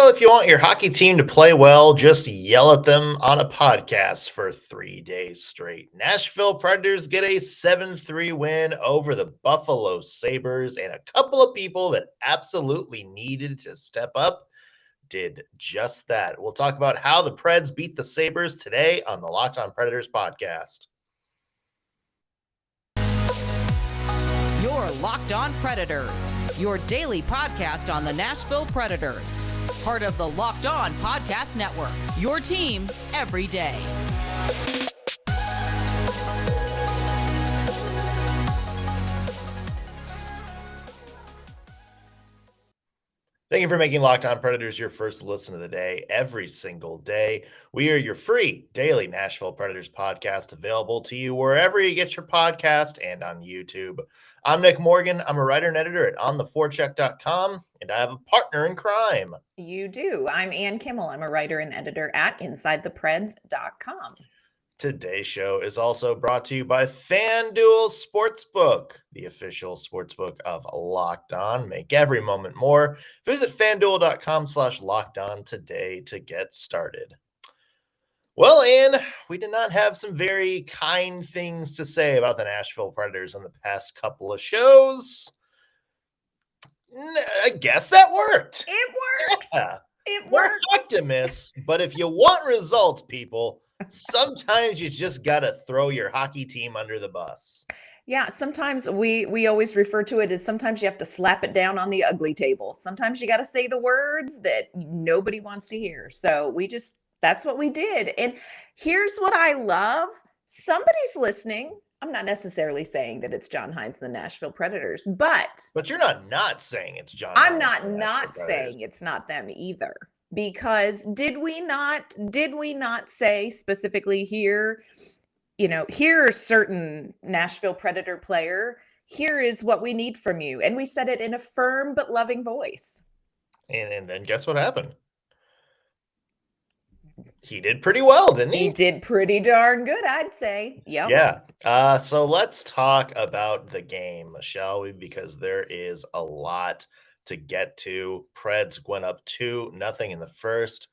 Well, if you want your hockey team to play well, just yell at them on a podcast for 3 days straight. Nashville Predators get a 7-3 win over the Buffalo Sabres, and a couple of people that absolutely needed to step up did just that. We'll talk about how the Preds beat the Sabres today on the Locked On Predators podcast. You're Locked On Predators, your daily podcast on the Nashville Predators. Part of the Locked On Podcast Network, your team every day. Thank you for making Locked On Predators your first listen of the day every single day. We are your free daily Nashville Predators podcast, available to you wherever you get your podcast and on YouTube. I'm Nick Morgan. I'm a writer and editor at ontheforecheck.com, and I have a partner in crime. You do. I'm Ann Kimmel. I'm a writer and editor at insidethepreds.com. Today's show is also brought to you by FanDuel Sportsbook, the official sportsbook of Locked On. Make every moment more. Visit FanDuel.com/LockedOn today to get started. Well, Ann, we did not have some very kind things to say about the Nashville Predators in the past couple of shows. I guess that worked. It works. Yeah. It We're works. optimists, but if you want results, people, sometimes you just got to throw your hockey team under the bus. Yeah, sometimes we always refer to it as sometimes you have to slap it down on the ugly table. Sometimes you got to say the words that nobody wants to hear. So that's what we did. And here's what I love. Somebody's listening. I'm not necessarily saying that it's John Hines and the Nashville Predators, but you're not saying it's John. I'm not saying it's not them either. Because did we not say specifically here, here are certain Nashville Predator player, here is what we need from you. And we said it in a firm but loving voice. And then guess what happened? He did pretty well, didn't he? He did pretty darn good, I'd say. Yep. Yeah. So let's talk about the game, shall we? Because there is a lot to get to. Preds went up 2-0 in the first.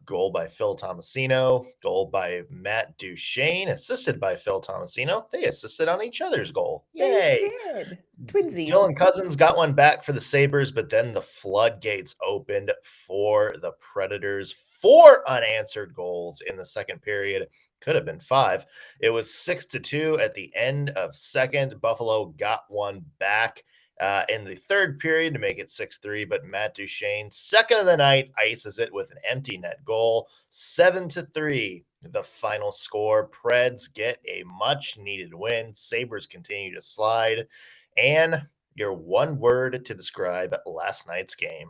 Goal by Phil Tomasino, goal by Matt Duchene, assisted by Phil Tomasino. They assisted on each other's goal. Yay! They did. Twinsies. Dylan Cousins got one back for the Sabres, but then the floodgates opened for the Predators. 4 unanswered goals in the second period. Could have been 5. It was 6-2 at the end of second. Buffalo got one back in the third period to make it 6-3, but Matt Duchene, second of the night, ices it with an empty net goal. 7-3, the final score. Preds get a much-needed win. Sabres continue to slide. And your one word to describe last night's game.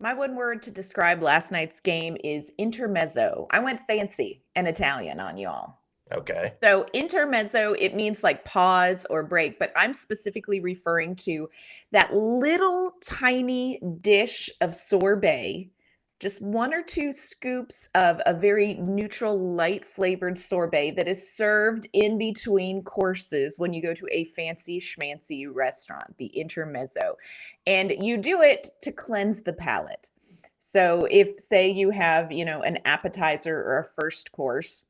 My one word to describe last night's game is intermezzo. I went fancy and Italian on y'all. Okay. So intermezzo, it means like pause or break, but I'm specifically referring to that little tiny dish of sorbet, just 1 or 2 scoops of a very neutral, light flavored sorbet that is served in between courses when you go to a fancy schmancy restaurant, the intermezzo. And you do it to cleanse the palate. So if, say, you have, an appetizer or a first course,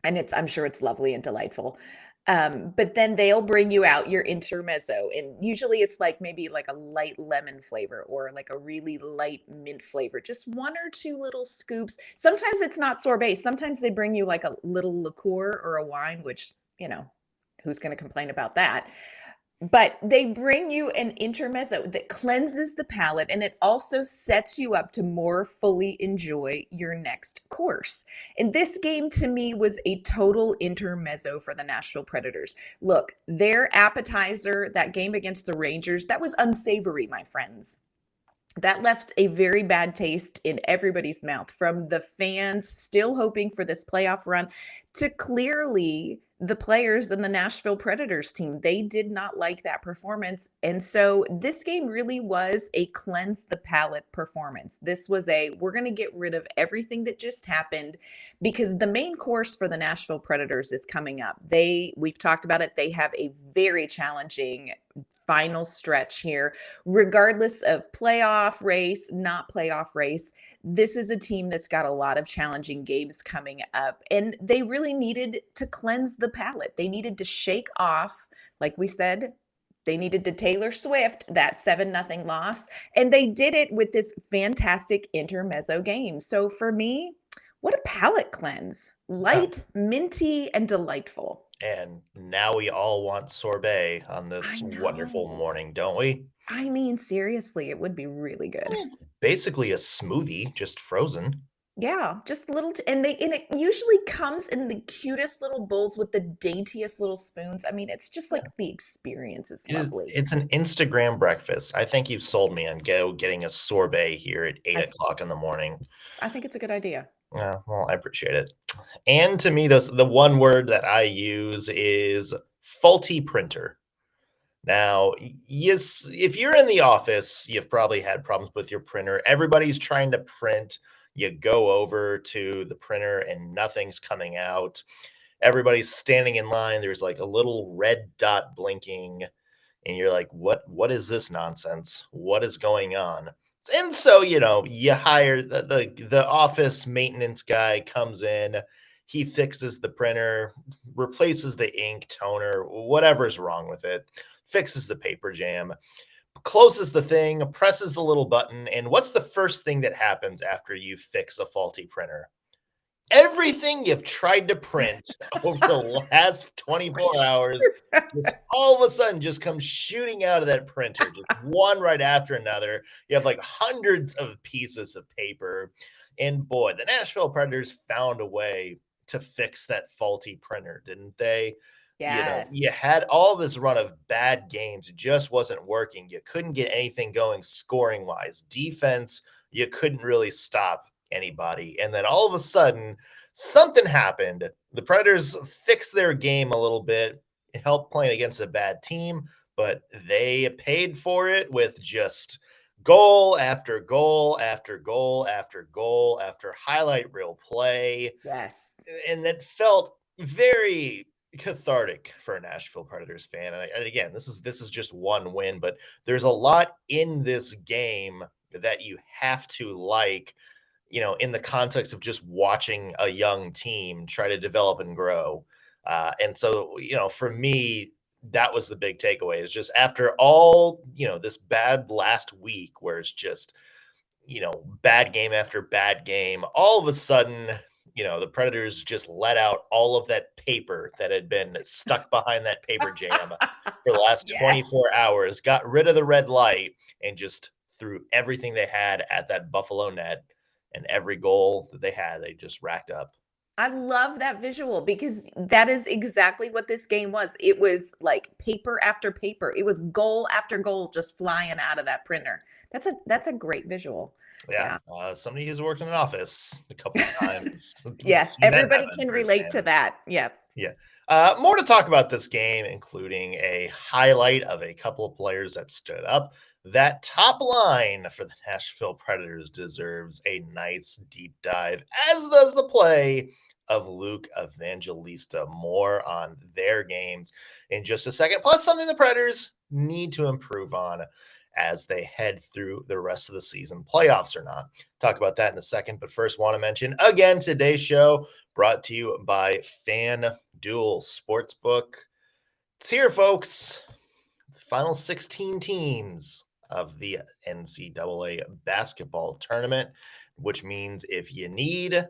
and I'm sure it's lovely and delightful. But then they'll bring you out your intermezzo. And usually it's maybe a light lemon flavor or like a really light mint flavor. Just 1 or 2 little scoops. Sometimes it's not sorbet. Sometimes they bring you a little liqueur or a wine, which, who's going to complain about that? But they bring you an intermezzo that cleanses the palate, and it also sets you up to more fully enjoy your next course. And this game to me was a total intermezzo for the Nashville Predators. Look, their appetizer, that game against the Rangers, that was unsavory, my friends. That left a very bad taste in everybody's mouth, from the fans still hoping for this playoff run to clearly the players in the Nashville Predators team. They did not like that performance. And so this game really was a cleanse the palate performance. This was we're going to get rid of everything that just happened, because the main course for the Nashville Predators is coming up. We've talked about it. They have a very challenging final stretch here, regardless of playoff race, not playoff race. This is a team that's got a lot of challenging games coming up, and they really needed to cleanse the palate. They needed to shake off, like we said, they needed to Taylor Swift that 7-0 loss, and they did it with this fantastic intermezzo game. So for me, what a palate cleanse. Light, minty, and delightful. And now we all want sorbet on this wonderful morning, don't we? I mean, seriously, it would be really good. It's basically a smoothie, just frozen. Yeah, just little, and it usually comes in the cutest little bowls with the daintiest little spoons. I mean, it's just like the experience is lovely. It's an Instagram breakfast. I think you've sold me on getting a sorbet here at 8 o'clock in the morning. I think it's a good idea. Yeah, well, I appreciate it. And to me, the one word that I use is faulty printer. Now, yes, if you're in the office, you've probably had problems with your printer. Everybody's trying to print. You go over to the printer and nothing's coming out. Everybody's standing in line. There's like a little red dot blinking. And you're like, what is this nonsense? What is going on? And so, you hire the office maintenance guy, comes in, he fixes the printer, replaces the ink, toner, whatever's wrong with it, fixes the paper jam, closes the thing, presses the little button. And what's the first thing that happens after you fix a faulty printer? Everything you've tried to print over the last 24 hours just all of a sudden just comes shooting out of that printer, just one right after another. You have like hundreds of pieces of paper. And boy, the Nashville Predators found a way to fix that faulty printer, didn't they? Yes. You had all this run of bad games. It just wasn't working. You couldn't get anything going scoring wise. Defense, you couldn't really stop anybody. And then all of a sudden, something happened. The Predators fixed their game a little bit. It helped playing against a bad team, but they paid for it with just goal after goal after goal after goal after highlight reel play. Yes. And that felt very cathartic for a Nashville Predators fan. And again, this is just one win, but there's a lot in this game that you have to like, in the context of just watching a young team try to develop and grow. And so, for me, that was the big takeaway, is just after all, this bad last week where it's just, bad game after bad game, all of a sudden, the Predators just let out all of that paper that had been stuck behind that paper jam for the last 24 hours, got rid of the red light, and just threw everything they had at that Buffalo net. And every goal that they had, they just racked up. I love that visual, because that is exactly what this game was. It was like paper after paper. It was goal after goal just flying out of that printer. That's a great visual. Yeah. Somebody who's worked in an office a couple of times. Yes, everybody can relate to that. Yep. Yeah. More to talk about this game, including a highlight of a couple of players that stood up. That top line for the Nashville Predators deserves a nice deep dive, as does the play of Luke Evangelista. More on their games in just a second, plus something the Predators need to improve on as they head through the rest of the season, playoffs or not. Talk about that in a second, but first want to mention, again, today's show brought to you by FanDuel Sportsbook. It's here, folks. The final 16 teams of the NCAA basketball tournament, which means if you need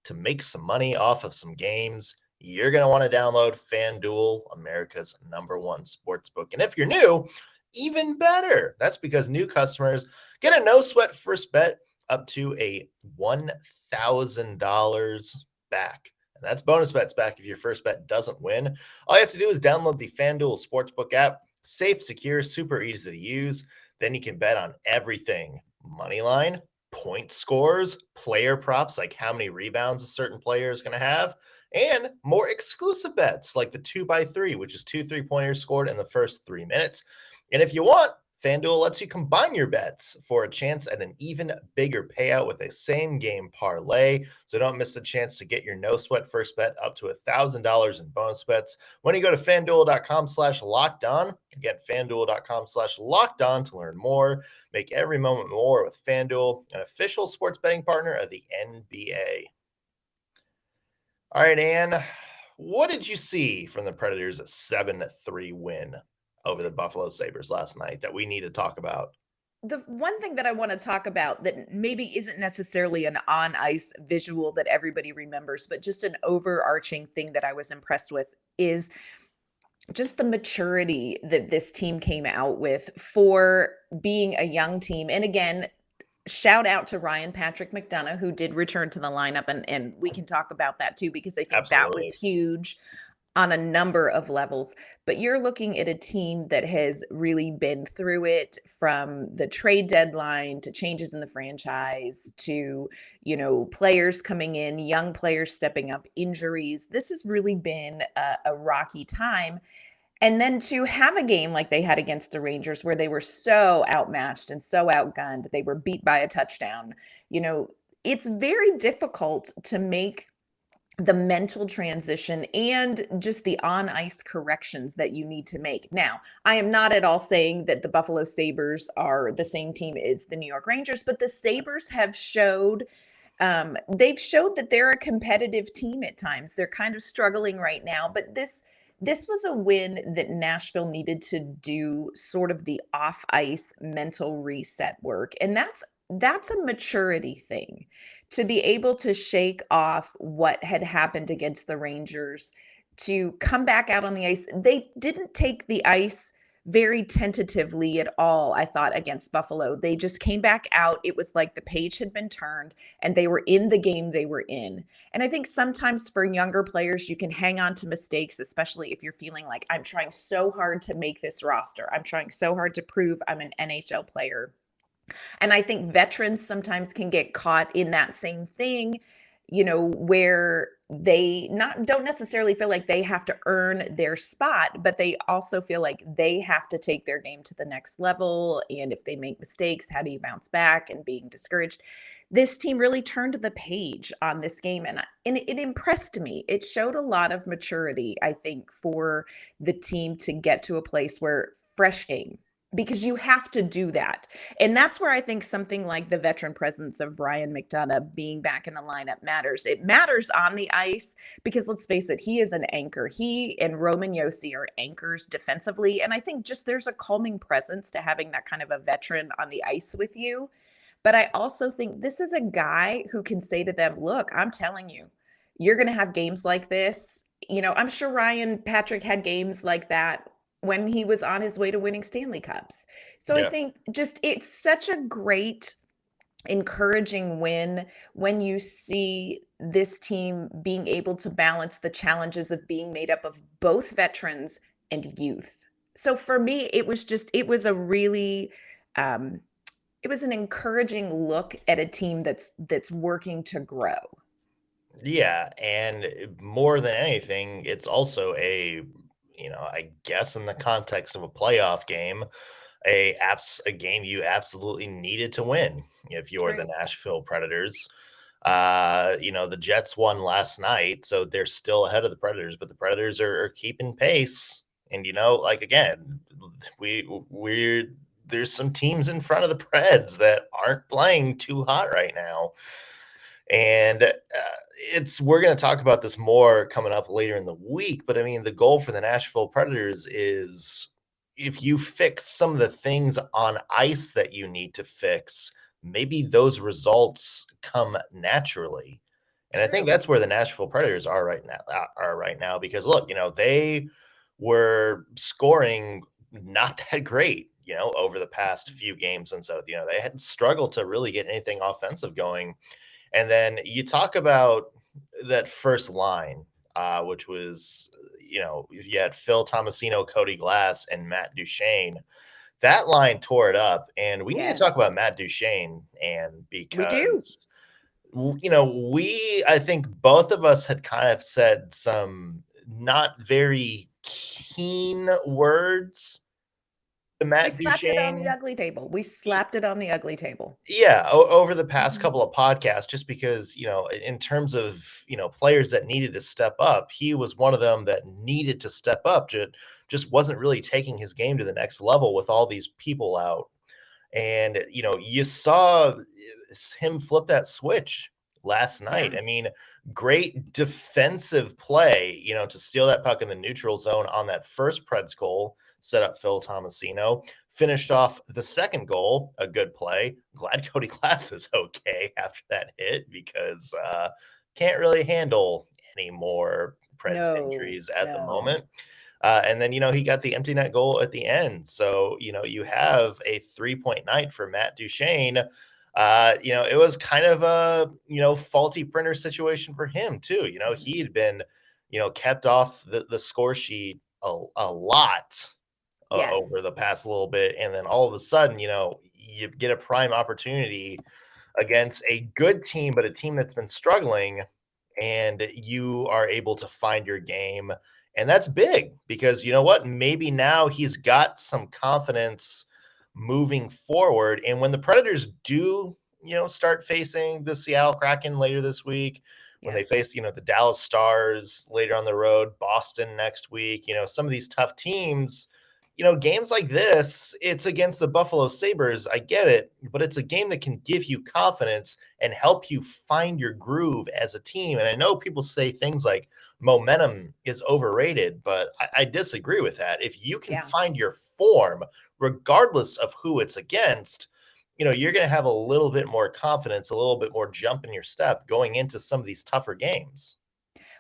to make some money off of some games, you're going to want to download FanDuel, America's #1 sportsbook. And if you're new, even better. That's because new customers get a no-sweat first bet up to a $1,000 back. And that's bonus bets back if your first bet doesn't win. All you have to do is download the FanDuel Sportsbook app. Safe, secure, super easy to use. Then you can bet on everything. Money line, point scores, player props, like how many rebounds a certain player is going to have, and more exclusive bets like the 2x3, which is 2 3-pointers scored in the first 3 minutes. And if you want, FanDuel lets you combine your bets for a chance at an even bigger payout with a same game parlay. So don't miss the chance to get your no sweat first bet up to $1,000 in bonus bets when you go to FanDuel.com/lockedon. Again, FanDuel.com/lockedon to learn more. Make every moment more with FanDuel, an official sports betting partner of the NBA. All right, Ann, what did you see from the Predators' 7-3 win over the Buffalo Sabres last night that we need to talk about? The one thing that I want to talk about that maybe isn't necessarily an on ice visual that everybody remembers, but just an overarching thing that I was impressed with is just the maturity that this team came out with for being a young team. And again, shout out to Ryan Patrick McDonough, who did return to the lineup. And we can talk about that too, because I think that was Absolutely. huge on a number of levels. But you're looking at a team that has really been through it, from the trade deadline to changes in the franchise to, players coming in, young players stepping up, injuries. This has really been a rocky time. And then to have a game like they had against the Rangers, where they were so outmatched and so outgunned, they were beat by a touchdown. It's very difficult to make the mental transition and just the on ice corrections that you need to make. Now, I am not at all saying that the Buffalo Sabres are the same team as the New York Rangers, but the Sabres have they've showed that they're a competitive team at times. They're kind of struggling right now, but this was a win that Nashville needed to do sort of the off ice mental reset work. And that's a maturity thing, to be able to shake off what had happened against the Rangers, to come back out on the ice. They didn't take the ice very tentatively at all, I thought, against Buffalo. They just came back out. It was like the page had been turned and they were in the game they were in. And I think sometimes for younger players, you can hang on to mistakes, especially if you're feeling like, I'm trying so hard to make this roster. I'm trying so hard to prove I'm an NHL player. And I think veterans sometimes can get caught in that same thing, where they don't necessarily feel like they have to earn their spot, but they also feel like they have to take their game to the next level. And if they make mistakes, how do you bounce back, and being discouraged? This team really turned the page on this game, and it impressed me. It showed a lot of maturity, I think, for the team to get to a place where fresh game, because you have to do that. And that's where I think something like the veteran presence of Ryan McDonough being back in the lineup matters. It matters on the ice because, let's face it, he is an anchor. He and Roman Josi are anchors defensively. And I think just there's a calming presence to having that kind of a veteran on the ice with you. But I also think this is a guy who can say to them, look, I'm telling you, you're going to have games like this. I'm sure Ryan Patrick had games like that when he was on his way to winning Stanley Cups. So I think just it's such a great, encouraging win when you see this team being able to balance the challenges of being made up of both veterans and youth. So for me, it was a really, it was an encouraging look at a team that's working to grow. Yeah, and more than anything, it's also I guess in the context of a playoff game, a game you absolutely needed to win if you're the True. Nashville Predators. The Jets won last night, so they're still ahead of the Predators, but the Predators are keeping pace. And again, we're there's some teams in front of the Preds that aren't playing too hot right now. And we're going to talk about this more coming up later in the week. But I mean, the goal for the Nashville Predators is, if you fix some of the things on ice that you need to fix, maybe those results come naturally. And I think True. that's where the Nashville Predators are right now, because look, they were scoring not that great, over the past few games. And so, they had struggled to really get anything offensive going. And then you talk about that first line, which was, you had Phil Tomasino, Cody Glass, and Matt Duchene. that line tore it up. And we need to talk Yes. about Matt Duchene, and We do. because I think both of us had kind of said some not very keen words to We Matt slapped it on the Duchene. ugly table. We slapped it on the ugly table. Yeah, over the past Mhm. couple of podcasts, just because, in terms of, players that needed to step up, he was one of them that needed to step up, just wasn't really taking his game to the next level with all these people out. And, you saw him flip that switch last night. Yeah. I mean, great defensive play, to steal that puck in the neutral zone on that first Preds goal, set up Phil Tomasino. Finished off the second goal, a good play. Glad Cody Glass is okay after that hit, because can't really handle any more Preds No, injuries at the no. moment. And then, he got the empty net goal at the end. So, you have a 3-point night for Matt Duchene. It was kind of a, faulty printer situation for him too. He had been, kept off the score sheet a lot over Yes. the past little bit. And then all of a sudden, you get a prime opportunity against a good team, but a team that's been struggling, and you are able to find your game. And that's big, because you know what? Maybe now he's got some confidence moving forward. And when the Predators do, start facing the Seattle Kraken later this week, when Yeah. they face, the Dallas Stars later on the road, Boston next week, some of these tough teams, games like this, it's against the Buffalo Sabres. I get it, but it's a game that can give you confidence and help you find your groove as a team. And I know people say things like momentum is overrated, but I disagree with that. If you can Yeah. find your form, regardless of who it's against, you're going to have a little bit more confidence, a little bit more jump in your step going into some of these tougher games.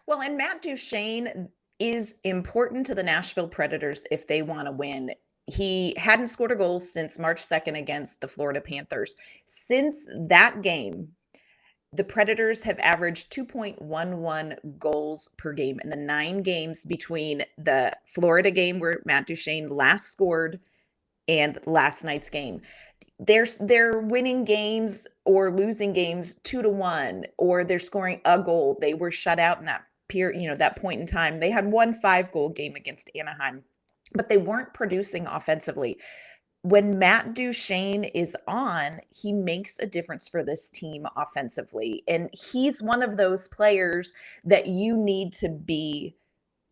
Well, and Matt Duchene is important to the Nashville Predators if they want to win. He hadn't scored a goal since March 2nd against the Florida Panthers. Since that game, the Predators have averaged 2.11 goals per game in the 9 games between the Florida game where Matt Duchene last scored and last night's game. They're winning games or losing games 2-1, or they're scoring a goal. They were shut out in that period, that point in time. They had one 5-goal game against Anaheim, but they weren't producing offensively. When Matt Duchene is on, he makes a difference for this team offensively. And he's one of those players that you need to be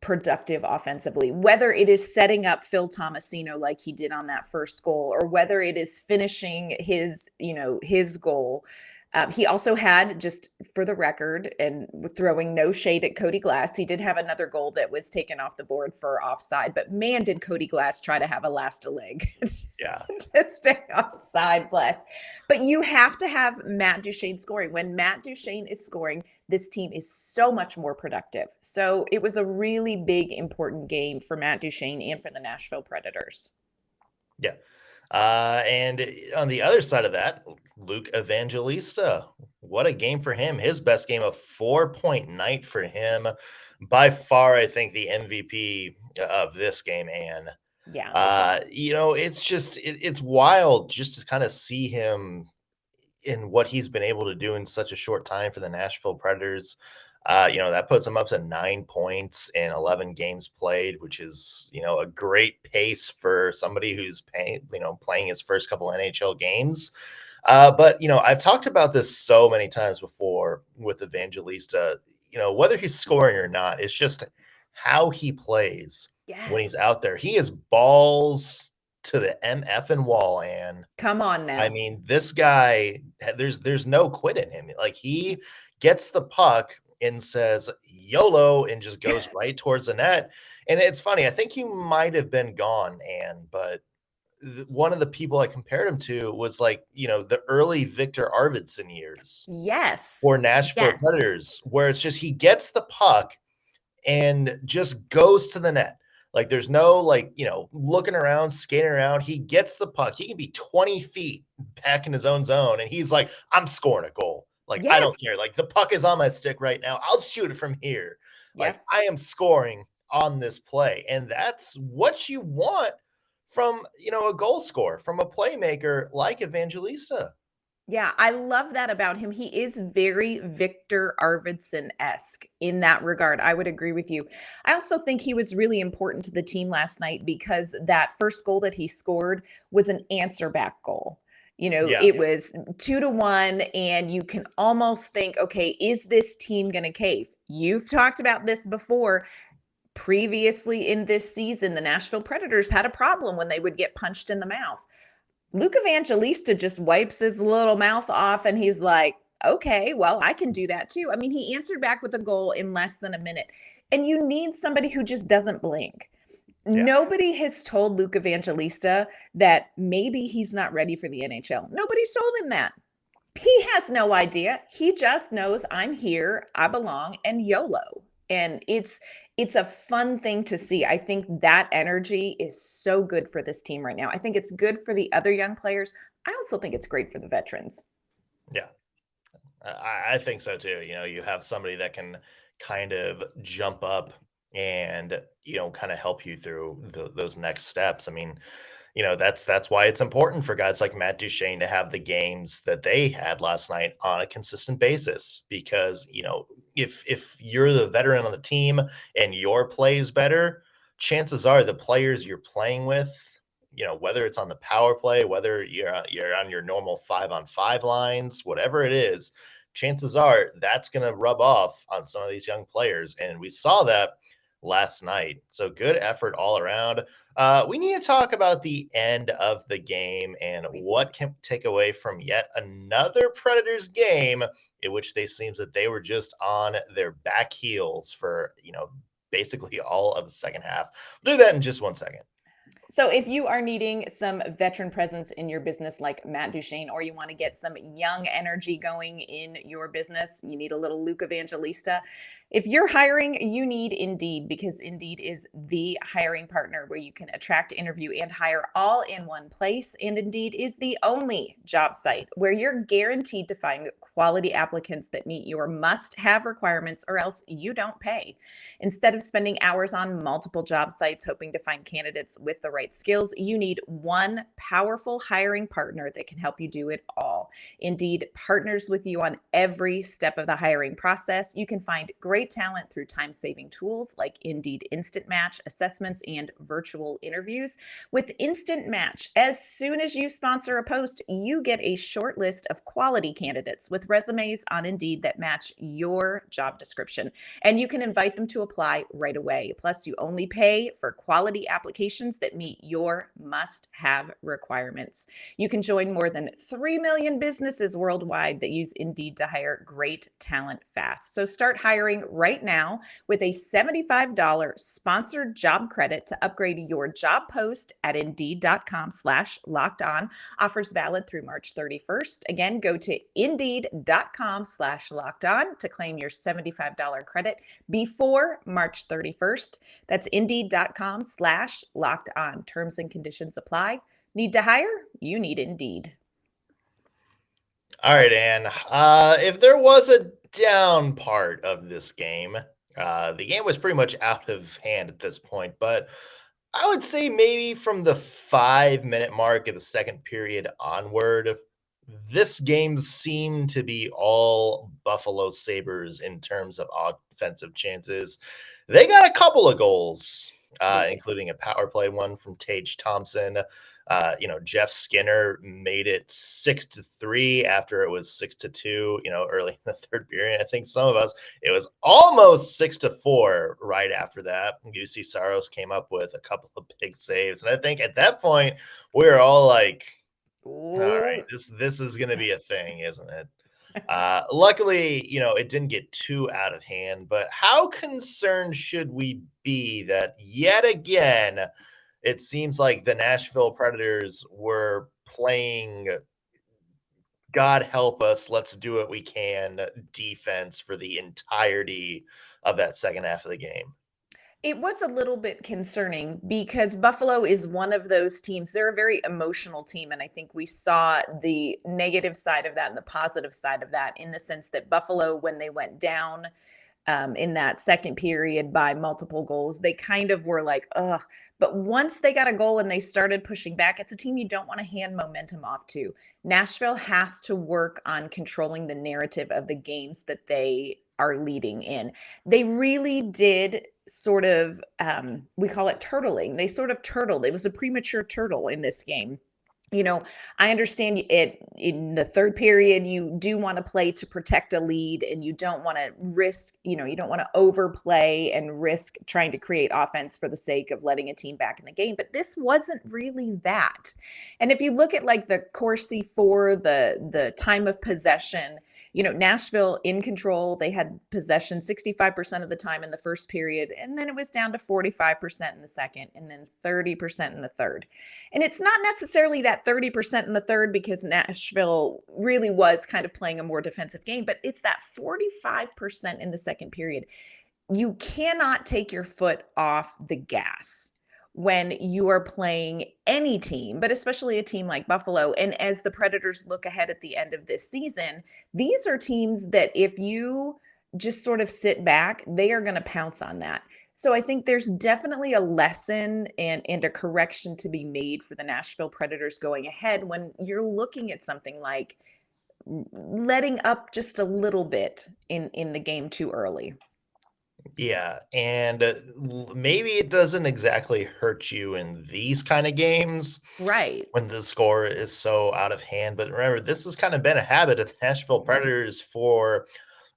productive offensively, whether it is setting up Phil Tomasino like he did on that first goal, or whether it is finishing his goal. He also had, just for the record, and throwing no shade at Cody Glass, he did have another goal that was taken off the board for offside, but man, did Cody Glass try to have a last leg. Yeah. To stay outside, bless. But you have to have Matt Duchene scoring. When Matt Duchene is scoring, this team is so much more productive. So it was a really big, important game for Matt Duchene and for the Nashville Predators. Yeah. And on the other side of that, Luke Evangelista, what a game for him. His best game, a 4-point night for him. By far, I think the MVP of this game, Anne. Yeah. It's just, it's wild just to kind of see him in what he's been able to do in such a short time for the Nashville Predators. That puts him up to 9 points in 11 games played, which is, a great pace for somebody who's playing his first couple NHL games. But I've talked about this so many times before with Evangelista, whether he's scoring or not, it's just how he plays when he's Yes. out there. He is balls to the MF and wall, Ann. Come on now. I mean, this guy, there's no quit in him. Like, he gets the puck and says YOLO and just goes right towards the net. And it's funny, I think he might have been gone, Ann, but one of the people I compared him to was like, the early Victor Arvidsson years Yes. for Nashville Predators, where it's just he gets the puck and just goes to the net. Like, there's no, looking around, skating around. He gets the puck. He can be 20 feet back in his own zone, and he's like, I'm scoring a goal. Like, I don't care. Like, the puck is on my stick right now. I'll shoot it from here. Like, I am scoring on this play. And that's what you want from, a goal scorer, from a playmaker like Evangelista. Yeah, I love that about him. He is very Victor Arvidsson-esque in that regard. I would agree with you. I also think he was really important to the team last night because that first goal that he scored was an answer back goal. Yeah. It was 2-1, and you can almost think, okay, is this team going to cave? You've talked about this before. Previously in this season, the Nashville Predators had a problem when they would get punched in the mouth. Luke Evangelista just wipes his little mouth off and he's like, okay, well, I can do that too. I mean, he answered back with a goal in less than a minute. And you need somebody who just doesn't blink. Yeah. Nobody has told Luke Evangelista that maybe he's not ready for the NHL. Nobody's told him that. He has no idea. He just knows I'm here, I belong, and YOLO. And it's a fun thing to see. I think that energy is so good for this team right now. I think it's good for the other young players. I also think it's great for the veterans. Yeah. I think so too. You have somebody that can kind of jump up and, kind of help you through those next steps. I mean, that's why it's important for guys like Matt Duchene to have the games that they had last night on a consistent basis. Because, if you're the veteran on the team and your play is better, chances are the players you're playing with, whether it's on the power play, whether you're on your normal 5-on-5 lines, whatever it is, chances are that's going to rub off on some of these young players. And we saw that last night. So good effort all around. We need to talk about the end of the game and what can take away from yet another Predators game in which they seems that they were just on their back heels for, basically all of the second half. We'll do that in just 1 second. So if you are needing some veteran presence in your business like Matt Duchene, or you want to get some young energy going in your business, you need a little Luke Evangelista. If you're hiring, you need Indeed, because Indeed is the hiring partner where you can attract, interview, and hire all in one place. And Indeed is the only job site where you're guaranteed to find quality applicants that meet your must-have requirements, or else you don't pay. Instead of spending hours on multiple job sites hoping to find candidates with the right skills, you need one powerful hiring partner that can help you do it all. Indeed partners with you on every step of the hiring process. You can find great talent through time-saving tools like Indeed Instant Match assessments and virtual interviews. With Instant Match, as soon as you sponsor a post, you get a short list of quality candidates with resumes on Indeed that match your job description, and you can invite them to apply right away. Plus, you only pay for quality applications that meet your must-have requirements. You can join more than 3 million businesses worldwide that use Indeed to hire great talent fast. So start hiring right now with a $75 sponsored job credit to upgrade your job post at Indeed.com/locked-on. Offers valid through March 31st. Again, go to Indeed.com/locked-on to claim your $75 credit before March 31st. That's Indeed.com/locked-on. Terms and conditions apply. Need to hire? You need Indeed. All right, Ann. If there was a down part of this game, the game was pretty much out of hand at this point, but I would say maybe from the 5-minute mark of the second period onward, this game seemed to be all Buffalo Sabres in terms of offensive chances. They got a couple of goals, including a power play one from Tage Thompson. Jeff Skinner made it 6-3 after it was 6-2, early in the third period. I think some of us, it was almost 6-4 right after that. UC Saros came up with a couple of big saves. And I think at that point, we were all like, all right, this is going to be a thing, isn't it? Luckily, it didn't get too out of hand, but how concerned should we be that yet again, it seems like the Nashville Predators were playing God help us, let's do what we can defense for the entirety of that second half of the game? It was a little bit concerning because Buffalo is one of those teams. They're a very emotional team. And I think we saw the negative side of that and the positive side of that, in the sense that Buffalo, when they went down in that second period by multiple goals, they kind of were like, ugh. But once they got a goal and they started pushing back, it's a team you don't want to hand momentum off to. Nashville has to work on controlling the narrative of the games that they are leading in. They really did sort of, we call it turtling. They sort of turtled. It was a premature turtle in this game. I understand it in the third period, you do want to play to protect a lead and you don't want to risk, you don't want to overplay and risk trying to create offense for the sake of letting a team back in the game. But this wasn't really that. And if you look at like the Corsi for the time of possession, Nashville in control, they had possession 65% of the time in the first period, and then it was down to 45% in the second, and then 30% in the third. And it's not necessarily that 30% in the third because Nashville really was kind of playing a more defensive game, but it's that 45% in the second period. You cannot take your foot off the gas when you are playing any team, but especially a team like Buffalo. And as the Predators look ahead at the end of this season, these are teams that if you just sort of sit back, they are going to pounce on that. So I think there's definitely a lesson and a correction to be made for the Nashville Predators going ahead when you're looking at something like letting up just a little bit in the game too early. Yeah, and maybe it doesn't exactly hurt you in these kind of games Right. when the score is so out of hand. But remember, this has kind of been a habit of the Nashville Predators for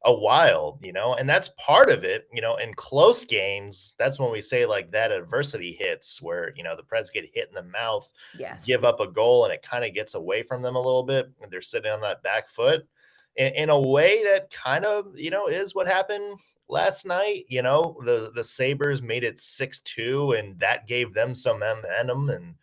a while, and that's part of it. In close games, that's when we say like that adversity hits where, the Preds get hit in the mouth, Yes. give up a goal, and it kind of gets away from them a little bit. And they're sitting on that back foot in a way that kind of, is what happened last night. The Sabres made it 6-2, and that gave them some momentum. And,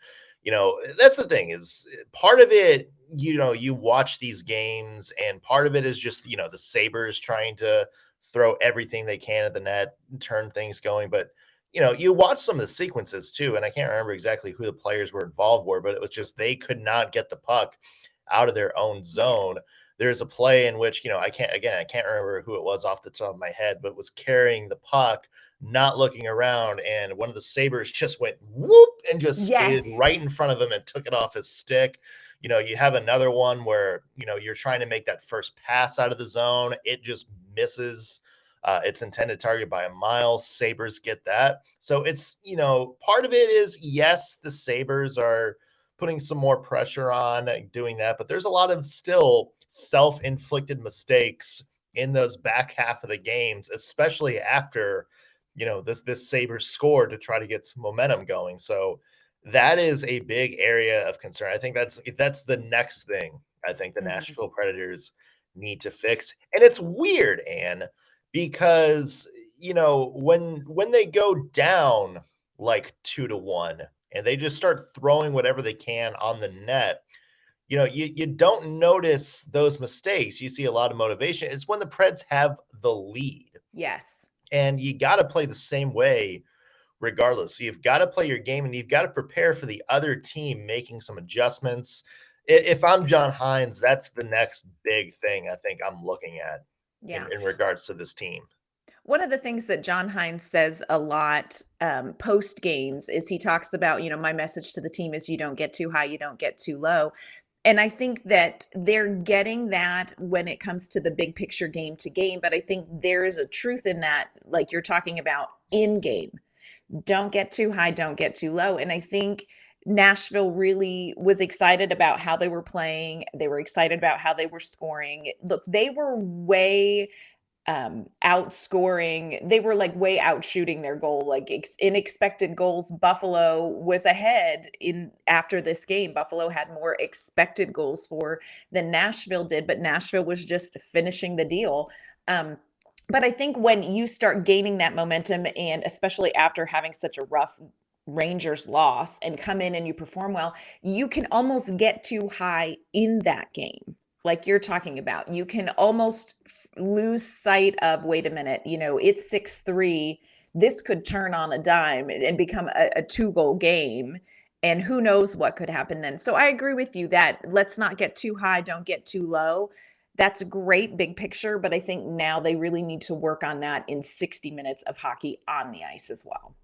that's the thing is part of it, you watch these games, and part of it is just, the Sabres trying to throw everything they can at the net and turn things going. But, you watch some of the sequences too, and I can't remember exactly who the players were involved were, but it was just they could not get the puck out of their own zone. There's a play in which, I can't remember who it was off the top of my head, but was carrying the puck, not looking around. And one of the Sabres just went whoop and just skated right in front of him and took it off his stick. You have another one where, you're trying to make that first pass out of the zone. It just misses its intended target by a mile. Sabres get that. So it's, part of it is, yes, the Sabres are putting some more pressure on doing that, but there's a lot of still self-inflicted mistakes in those back half of the games, especially after, this Sabres score to try to get some momentum going. So that is a big area of concern. I think that's the next thing I think the Nashville Predators need to fix. And it's weird, Anne, because, when they go down like 2-1 and they just start throwing whatever they can on the net, you don't notice those mistakes. You see a lot of motivation. It's when the Preds have the lead. Yes. And you got to play the same way regardless. So you've got to play your game, and you've got to prepare for the other team making some adjustments. If I'm John Hynes, that's the next big thing I think I'm looking at in regards to this team. One of the things that John Hynes says a lot post games is he talks about, my message to the team is you don't get too high, you don't get too low. And I think that they're getting that when it comes to the big picture game to game. But I think there is a truth in that, like you're talking about in game. Don't get too high, don't get too low. And I think Nashville really was excited about how they were playing. They were excited about how they were scoring. Look, they were way outscoring. They were like way out shooting their goal, like in expected goals. Buffalo was ahead after this game. Buffalo had more expected goals for than Nashville did, but Nashville was just finishing the deal. But I think when you start gaining that momentum, and especially after having such a rough Rangers loss and come in and you perform well, you can almost get too high in that game. Like you're talking about, you can almost lose sight of, wait a minute, it's 6-3. This could turn on a dime and become a 2-goal game. And who knows what could happen then. So I agree with you that let's not get too high, don't get too low. That's a great big picture, but I think now they really need to work on that in 60 minutes of hockey on the ice as well.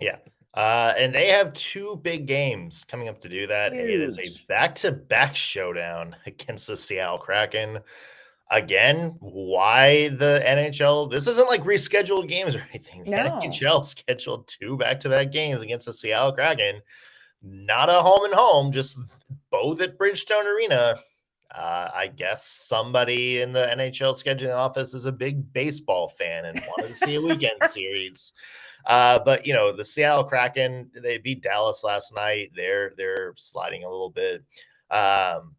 Yeah. And they have two big games coming up to do that. It is a Huge. back-to-back showdown against the Seattle Kraken. Again, why the NHL? This isn't like rescheduled games or anything. The No. NHL scheduled two back-to-back games against the Seattle Kraken. Not a home and home, just both at Bridgestone Arena. I guess somebody in the NHL scheduling office is a big baseball fan and wanted to see a weekend series. But the Seattle Kraken, they beat Dallas last night. They're sliding a little bit. Um,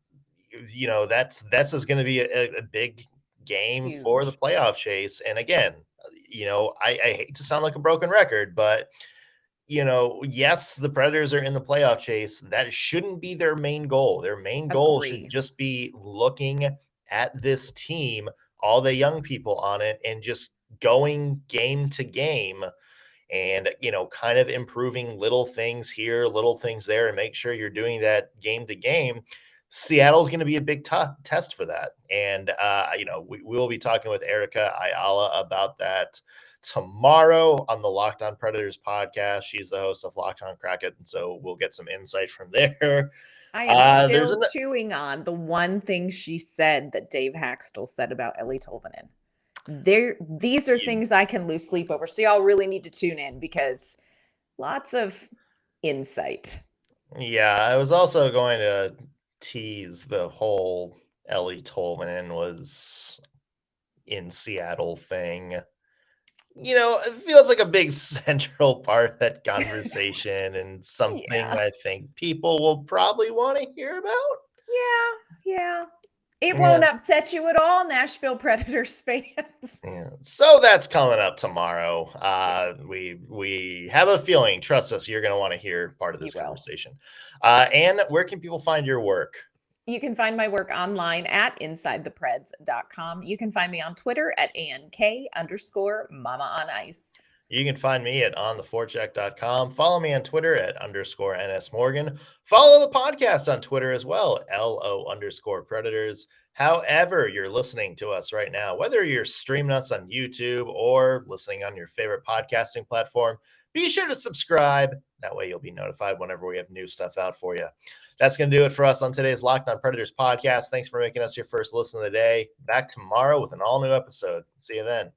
that's just going to be a big game for the Huge. playoff chase. And again, I hate to sound like a broken record, but yes, the Predators are in the playoff chase. That shouldn't be their main goal. Their main goal should Agree. just be looking at this team, all the young people on it, and just going game to game and, kind of improving little things here, little things there, and make sure you're doing that game to game. Seattle's going to be a big test for that. And, we will be talking with Erica Ayala about that tomorrow on the Locked On Predators podcast. She's the host of Locked On Kraken, so we'll get some insight from there. I am There's still chewing on the one thing she said that Dave Haxtell said about Ellie Tolvanen. These are things I can lose sleep over. So y'all really need to tune in because lots of insight. Yeah, I was also going to tease the whole Ellie Tolvanen was in Seattle thing. It feels like a big central part of that conversation and something Yeah. I think people will probably want to hear about. Yeah. It Yeah. won't upset you at all, Nashville Predators fans. Yeah. So that's coming up tomorrow. We have a feeling, trust us, you're going to want to hear part of this You will. conversation. And where can people find your work? You can find my work online at insidethepreds.com. You can find me on Twitter at ANK_Mama on Ice. You can find me at ontheforecheck.com. Follow me on Twitter at _NSMorgan. Follow the podcast on Twitter as well, LO_Predators. However, you're listening to us right now, whether you're streaming us on YouTube or listening on your favorite podcasting platform, be sure to subscribe. That way you'll be notified whenever we have new stuff out for you. That's going to do it for us on today's Locked On Predators podcast. Thanks for making us your first listen of the day. Back tomorrow with an all-new episode. See you then.